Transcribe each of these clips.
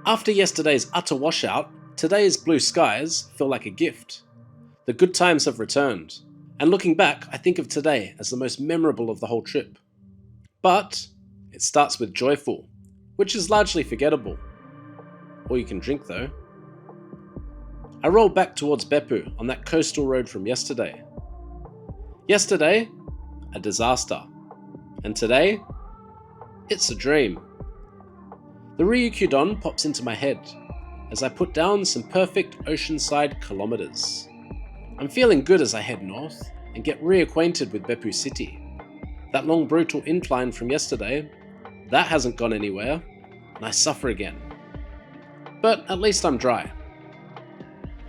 After yesterday's utter washout, today's blue skies feel like a gift. The good times have returned, and looking back, I think of today as the most memorable of the whole trip. But it starts with joyful, which is largely forgettable. All you can drink though. I roll back towards Beppu on that coastal road from yesterday. Yesterday, a disaster. And today, it's a dream. The Ryukyudon pops into my head as I put down some perfect oceanside kilometers. I'm feeling good as I head north and get reacquainted with Beppu City. That long brutal incline from yesterday, that hasn't gone anywhere, and I suffer again. But at least I'm dry.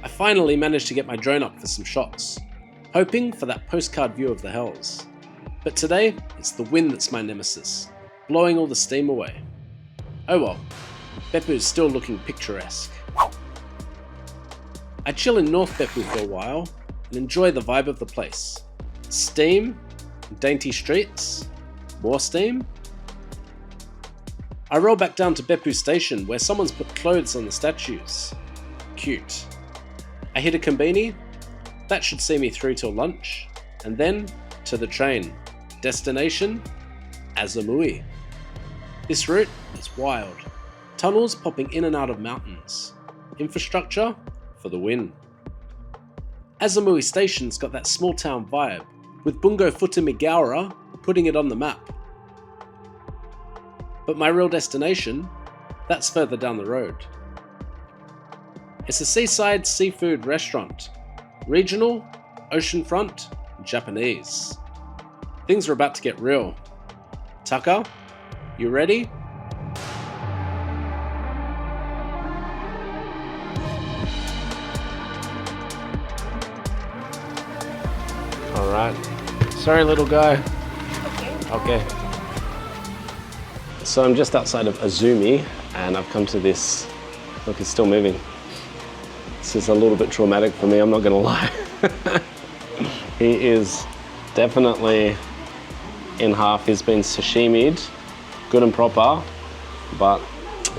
I finally managed to get my drone up for some shots, hoping for that postcard view of the hells. But today, it's the wind that's my nemesis, blowing all the steam away. Oh well, Beppu's still looking picturesque. I chill in North Beppu for a while and enjoy the vibe of the place. Steam, dainty streets, more steam. I roll back down to Beppu Station where someone's put clothes on the statues. Cute. I hit a combini, that should see me through till lunch, and then to the train. Destination, Azamui. This route is wild. Tunnels popping in and out of mountains. Infrastructure for the win. Azamui Station's got that small town vibe, with Bungo Futamigawara putting it on the map. But my real destination, that's further down the road. It's a seaside seafood restaurant. Regional, oceanfront, Japanese. Things are about to get real. Tucker, you ready? Alright. Sorry, little guy. Okay. So I'm just outside of Azumi, and I've come to this. Look, it's still moving. This is a little bit traumatic for me, I'm not gonna lie. He is definitely in half. He's been sashimi'd, good and proper, but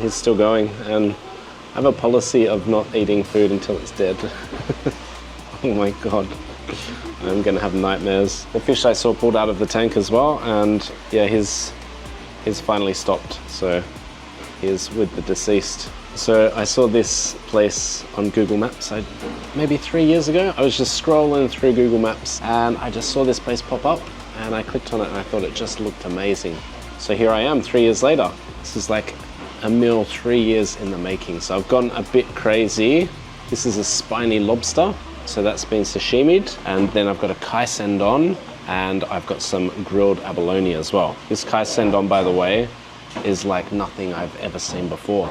he's still going, and I have a policy of not eating food until it's dead. Oh my god, I'm gonna have nightmares. The fish I saw pulled out of the tank as well, and yeah, he's finally stopped, so he's with the deceased. So I saw this place on Google Maps maybe 3 years ago. I was just scrolling through Google Maps and I just saw this place pop up and I clicked on it and I thought it just looked amazing. So here I am 3 years later. This is like a meal 3 years in the making. So I've gone a bit crazy. This is a spiny lobster. So that's been sashimi'd, and then I've got a kaisendon and I've got some grilled abalone as well. This kaisendon, by the way, is like nothing I've ever seen before.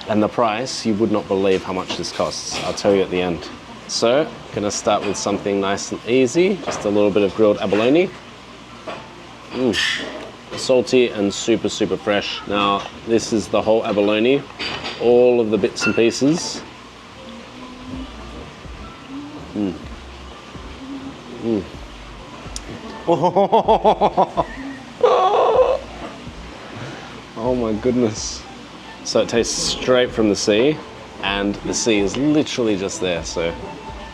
And the price, you would not believe how much this costs. I'll tell you at the end. So, gonna start with something nice and easy. Just a little bit of grilled abalone. Salty and super, super fresh. Now, this is the whole abalone, all of the bits and pieces. Oh my goodness. So it tastes straight from the sea, and the sea is literally just there, so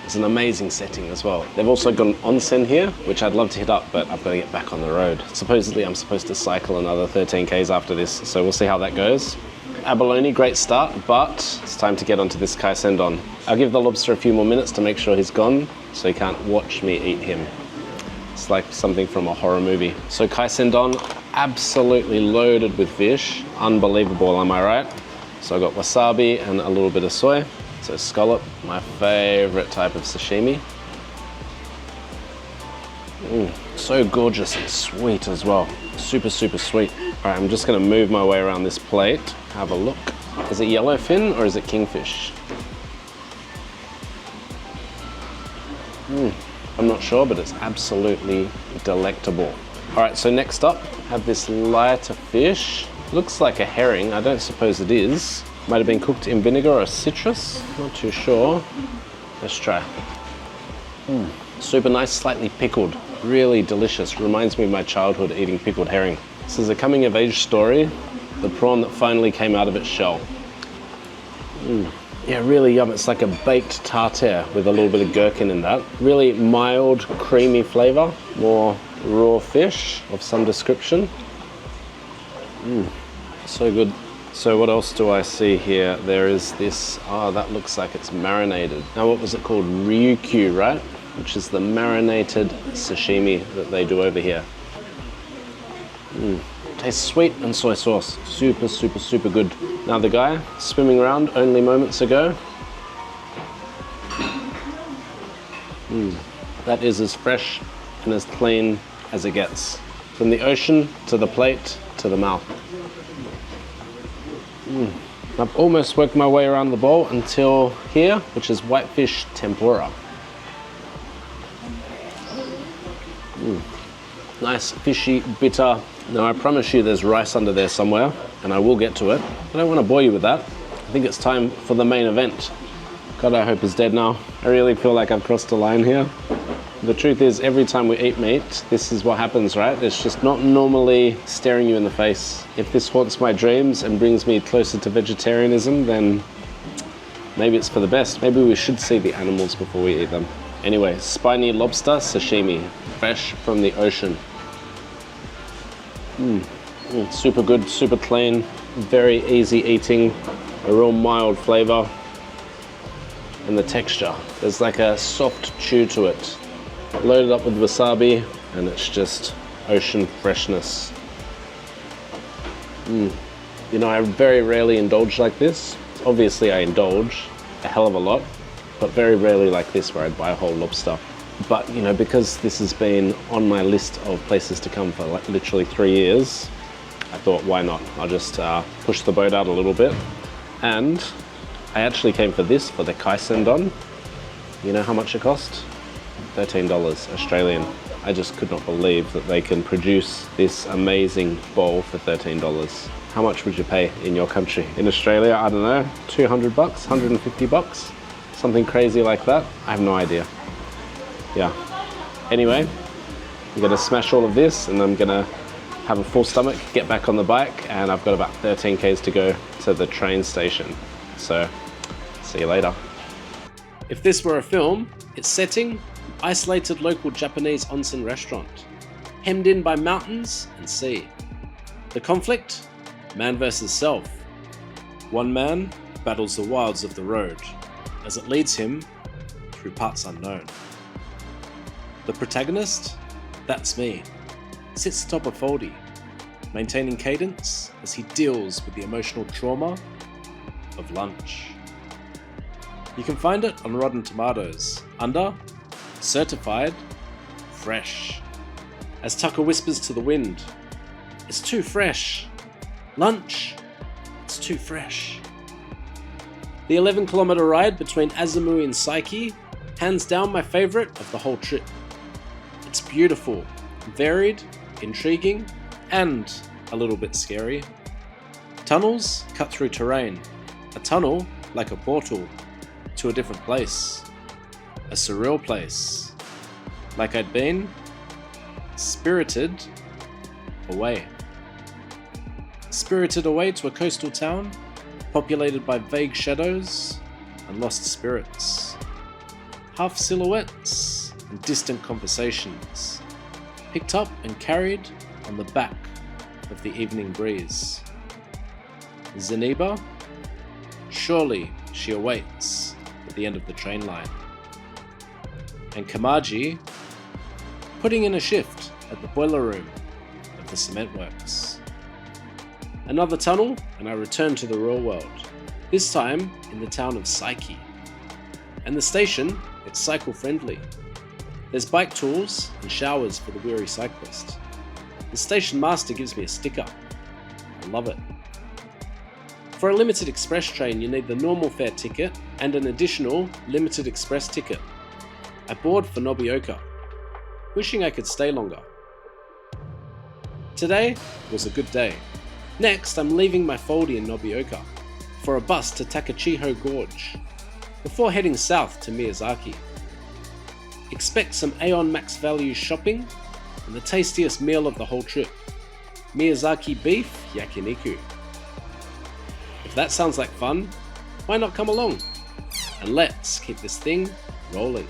it's an amazing setting as well. They've also got an onsen here, which I'd love to hit up, but I've got to get back on the road. Supposedly I'm supposed to cycle another 13 Ks after this, so we'll see how that goes. Abalone, great start, but it's time to get onto this kaisendon. I'll give the lobster a few more minutes to make sure he's gone, so he can't watch me eat him. It's like something from a horror movie. So kaisendon, absolutely loaded with fish. Unbelievable, am I right? So I got wasabi and a little bit of soy. So scallop, my favorite type of sashimi. So gorgeous and sweet as well. Super, super sweet. All right, I'm just gonna move my way around this plate. Have a look. Is it yellowfin or is it kingfish? I'm not sure, but it's absolutely delectable. All right, so next up, have this lighter fish. Looks like a herring, I don't suppose it is. Might have been cooked in vinegar or citrus, not too sure. Let's try. Super nice, slightly pickled. Really delicious, reminds me of my childhood eating pickled herring. This is a coming of age story, the prawn that finally came out of its shell. Yeah, really yum. It's like a baked tartare with a little bit of gherkin in that. Really mild, creamy flavor. More raw fish of some description. So good. So what else do I see here? There is this, that looks like it's marinated. Now what was it called? Ryukyu, right? Which is the marinated sashimi that they do over here. Tastes sweet and soy sauce. Super, super, super good. Now the guy swimming around only moments ago. That is as fresh and as clean as it gets. From the ocean to the plate to the mouth. I've almost worked my way around the bowl until here, which is whitefish tempura. Nice, fishy, bitter. Now I promise you there's rice under there somewhere, and I will get to it. I don't want to bore you with that. I think it's time for the main event. God, I hope it's dead now. I really feel like I've crossed a line here. The truth is, every time we eat meat, this is what happens, right? It's just not normally staring you in the face. If this haunts my dreams and brings me closer to vegetarianism, then maybe it's for the best. Maybe we should see the animals before we eat them. Anyway, spiny lobster sashimi, fresh from the ocean. Super good, super clean, very easy eating, a real mild flavor. And the texture, there's like a soft chew to it. Loaded up with wasabi, and it's just ocean freshness. You know, I very rarely indulge like this. Obviously I indulge a hell of a lot, but very rarely like this where I'd buy a whole lobster. But you know, because this has been on my list of places to come for like literally 3 years, I thought, why not? I'll just push the boat out a little bit. And I actually came for this, for the kaisendon. You know how much it cost? $13 Australian. I just could not believe that they can produce this amazing bowl for $13. How much would you pay in your country? In Australia, I don't know, 200 bucks, 150 bucks? Something crazy like that? I have no idea. Yeah. Anyway, I'm gonna smash all of this and I'm gonna have a full stomach, get back on the bike, and I've got about 13 k's to go to the train station. So, see you later. If this were a film, its setting, isolated local Japanese onsen restaurant, hemmed in by mountains and sea. The conflict? Man versus self. One man battles the wilds of the road as it leads him through parts unknown. The protagonist? That's me. Sits atop a foldy, maintaining cadence as he deals with the emotional trauma of lunch. You can find it on Rotten Tomatoes under Certified Fresh. As Tucker whispers to the wind, it's too fresh. Lunch, it's too fresh. The 11-kilometer ride between Azumui and Saiki, hands down my favorite of the whole trip. It's beautiful, varied, intriguing, and a little bit scary. Tunnels cut through terrain. A tunnel like a portal to a different place. A surreal place. Like I'd been spirited away. Spirited away to a coastal town populated by vague shadows and lost spirits. Half silhouettes and distant conversations, picked up and carried on the back of the evening breeze. Zeniba? Surely she awaits at the end of the train line. And Kamaji, putting in a shift at the boiler room of the cement works. Another tunnel, and I return to the real world, this time in the town of Saiki. And the station, it's cycle friendly. There's bike tools and showers for the weary cyclist. The station master gives me a sticker. I love it. For a limited express train, you need the normal fare ticket and an additional limited express ticket. I board for Nobioka, wishing I could stay longer. Today was a good day. Next, I'm leaving my foldy in Nobioka for a bus to Takachiho Gorge, before heading south to Miyazaki. Expect some Aeon Max Value shopping and the tastiest meal of the whole trip, Miyazaki beef yakiniku. If that sounds like fun, why not come along? And let's keep this thing rolling.